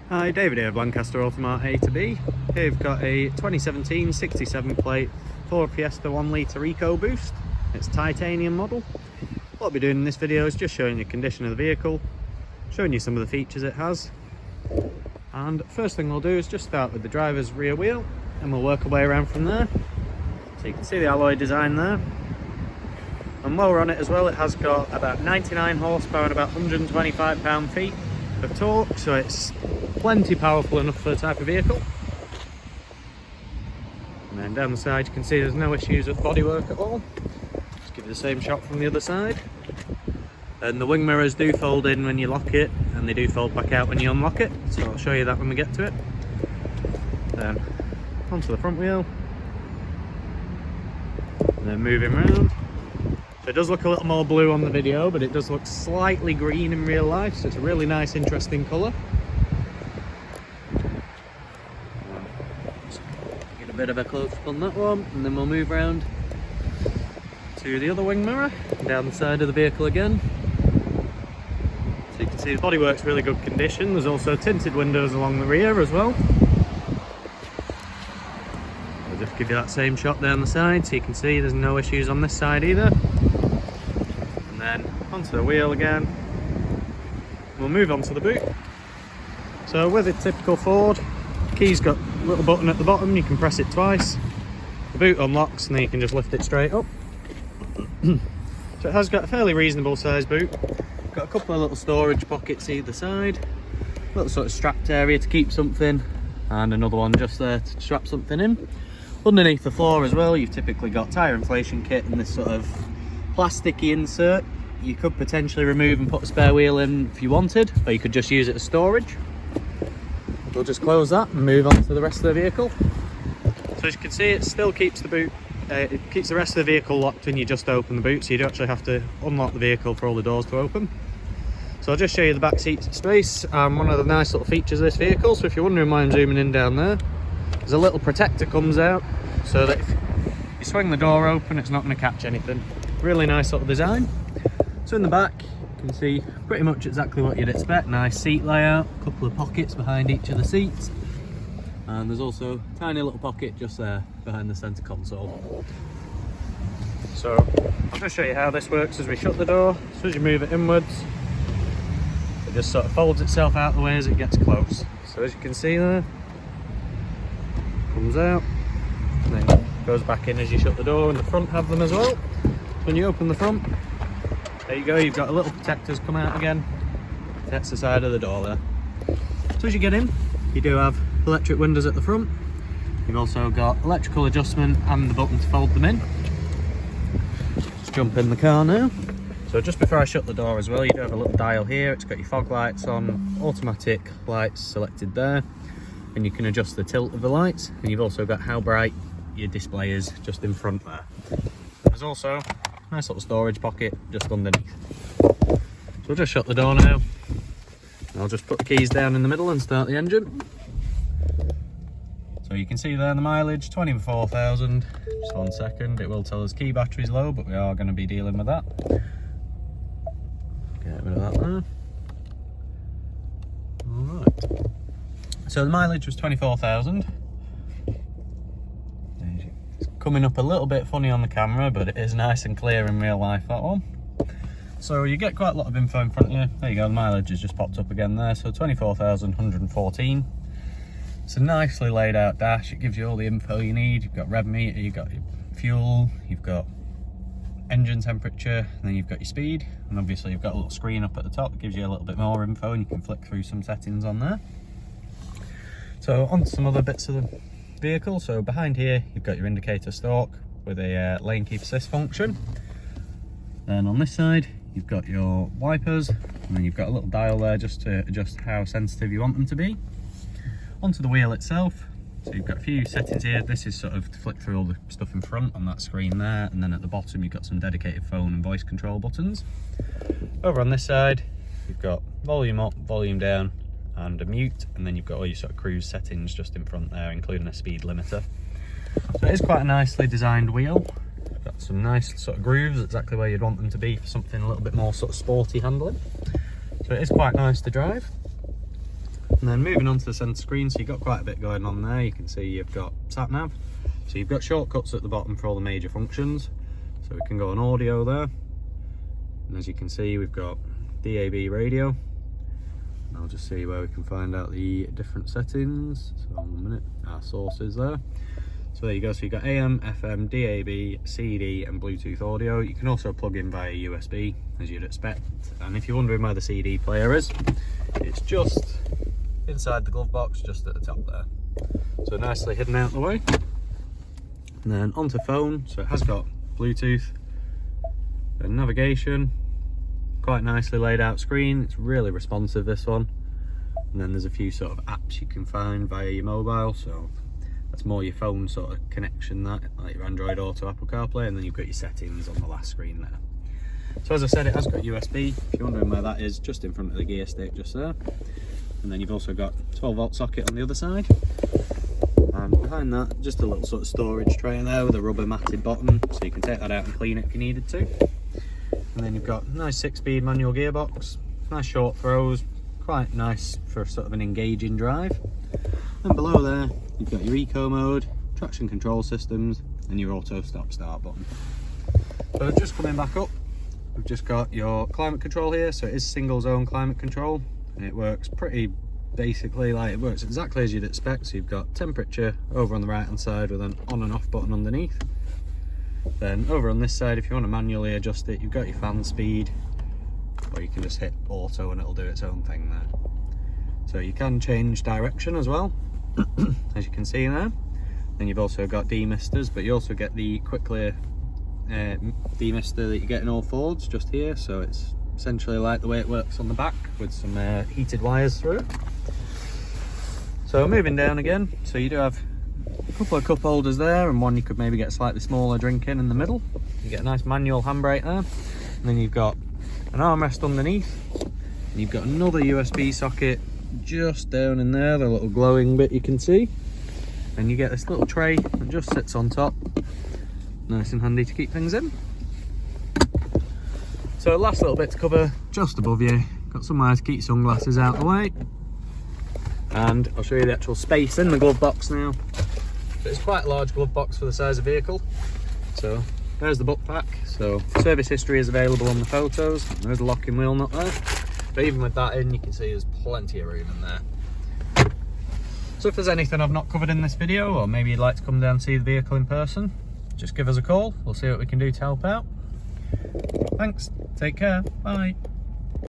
Hi, David here of Lancaster Automart A2B. Here we've got a 2017 67 plate Ford Fiesta 1.0T EcoBoost. It's a titanium model. What I'll be doing in this video is just showing you the condition of the vehicle, showing you some of the features it has. And first thing we'll do is just start with the driver's rear wheel and we'll work our way around from there. So you can see the alloy design there. And while we're on it as well, it has got about 99 horsepower and about 125 pound-feet of torque, so it's plenty powerful enough for the type of vehicle. And then down the side you can see there's no issues with bodywork at all. Just give you the same shot from the other side. And the wing mirrors do fold in when you lock it, and they do fold back out when you unlock it, so I'll show you that when we get to it. Then onto the front wheel, and then moving around. So it does look a little more blue on the video, but it does look slightly green in real life, so it's a really nice, interesting colour. Get a bit of a close-up on that one, and then we'll move around to the other wing mirror, down the side of the vehicle again. So you can see the bodywork's really good condition. There's also tinted windows along the rear as well. I'll just give you that same shot down the side, so you can see there's no issues on this side either. Then onto the wheel again. We'll move on to the boot. So with a typical Ford, the key's got a little button at the bottom, you can press it twice. The boot unlocks and then you can just lift it straight up. So it has got a fairly reasonable sized boot. Got a couple of little storage pockets either side, a little sort of strapped area to keep something, and another one just there to strap something in. Underneath the floor as well, you've typically got tyre inflation kit and this sort of plasticky insert. You could potentially remove and put a spare wheel in if you wanted, or you could just use it as storage. We'll just close that and move on to the rest of the vehicle. So as you can see, it still keeps the boot, it keeps the rest of the vehicle locked when you just open the boot, so you don't actually have to unlock the vehicle for all the doors to open. So I'll just show you the back seat space. One of the nice little features of this vehicle, so if you're wondering why I'm zooming in down there, there's a little protector comes out so that if you swing the door open, it's not going to catch anything. Really nice little design. So in the back you can see pretty much exactly what you'd expect. Nice seat layout, a couple of pockets behind each of the seats, and there's also a tiny little pocket just there behind the centre console. So I'll just show you how this works as we shut the door. So as you move it inwards, it just sort of folds itself out the way as it gets close. So as you can see there, comes out and then goes back in as you shut the door, and the front have them as well. When you open the front, there you go, you've got a little protectors come out again. That's the side of the door there. So as you get in, you do have electric windows at the front. You've also got electrical adjustment and the button to fold them in. Just jump in the car now. So just before I shut the door as well, you do have a little dial here. It's got your fog lights on, automatic lights selected there, and you can adjust the tilt of the lights, and you've also got how bright your display is just in front there. There's also a nice little storage pocket just underneath. So we'll just shut the door now. I'll just put the keys down in the middle and start the engine. So you can see there the mileage, 24,000. Just 1 second, it will tell us key battery's low, but we are going to be dealing with that. Get rid of that there. Alright. So the mileage was 24,000. Coming up a little bit funny on the camera, but it is nice and clear in real life, that one. So you get quite a lot of info in front of you. There you go, the mileage has just popped up again there. So 24,114. It's a nicely laid out dash. It gives you all the info you need. You've got rev meter, you've got your fuel, you've got engine temperature, and then you've got your speed. And obviously you've got a little screen up at the top that gives you a little bit more info, and you can flick through some settings on there. So on to some other bits of the vehicle. So behind here you've got your indicator stalk with a lane keep assist function. Then on this side you've got your wipers, and then you've got a little dial there just to adjust how sensitive you want them to be. Onto the wheel itself, so you've got a few settings here. This is sort of to flick through all the stuff in front on that screen there, and then at the bottom you've got some dedicated phone and voice control buttons. Over on this side you've got volume up, volume down, and a mute, and then you've got all your sort of cruise settings just in front there, including a speed limiter. So it is quite a nicely designed wheel. Got some nice sort of grooves, exactly where you'd want them to be for something a little bit more sort of sporty handling. So it is quite nice to drive. And And then moving on to the centre screen, so you've got quite a bit going on there. You can see you've got sat nav, so you've got shortcuts at the bottom for all the major functions. So we can go on audio there, and as you can see we've got DAB radio. And I'll just see where we can find out the different settings. So 1 minute, our sources there. So there you go, so you've got AM, FM, DAB, CD and Bluetooth audio. You can also plug in via USB, as you'd expect. And if you're wondering where the CD player is, it's just inside the glove box, just at the top there. So nicely hidden out the way. And then onto phone, so it has got Bluetooth and navigation. Quite nicely laid out screen, it's really responsive, this one. And then there's a few sort of apps you can find via your mobile, so that's more your phone sort of connection, that, like your Android Auto, Apple CarPlay, and then you've got your settings on the last screen there. So as I said, it has got USB, if you're wondering where that is, just in front of the gear stick, just there. And then you've also got 12-volt socket on the other side. And behind that, just a little sort of storage tray there with a rubber matted bottom, so you can take that out and clean it if you needed to. And then you've got a nice 6-speed manual gearbox, nice short throws, quite nice for sort of an engaging drive. And below there, you've got your eco mode, traction control systems, and your auto stop start button. So just coming back up, we've just got your climate control here, so it is single zone climate control, and it works pretty basically like it works exactly as you'd expect. So you've got temperature over on the right hand side with an on and off button underneath. Then over on this side, if you want to manually adjust it, you've got your fan speed, or you can just hit auto and it'll do its own thing there. So you can change direction as well, as you can see there. Then you've also got demisters, but you also get the quick clear demister that you get in all Fords just here. So it's essentially like the way it works on the back with some heated wires through it. So moving down again, so you do have a couple of cup holders there, and one you could maybe get a slightly smaller drink in the middle. You get a nice manual handbrake there, and then you've got an armrest underneath, and you've got another USB socket just down in there, the little glowing bit you can see. And you get this little tray that just sits on top, nice and handy to keep things in. So last little bit to cover, just above you, got somewhere to keep your sunglasses out of the way. And I'll show you the actual space in the glove box now. But it's quite a large glove box for the size of vehicle. So there's the book pack. So service history is available on the photos. There's a locking wheel nut there. But even with that in, you can see there's plenty of room in there. So if there's anything I've not covered in this video, or maybe you'd like to come down and see the vehicle in person, just give us a call. We'll see what we can do to help out. Thanks, take care, bye.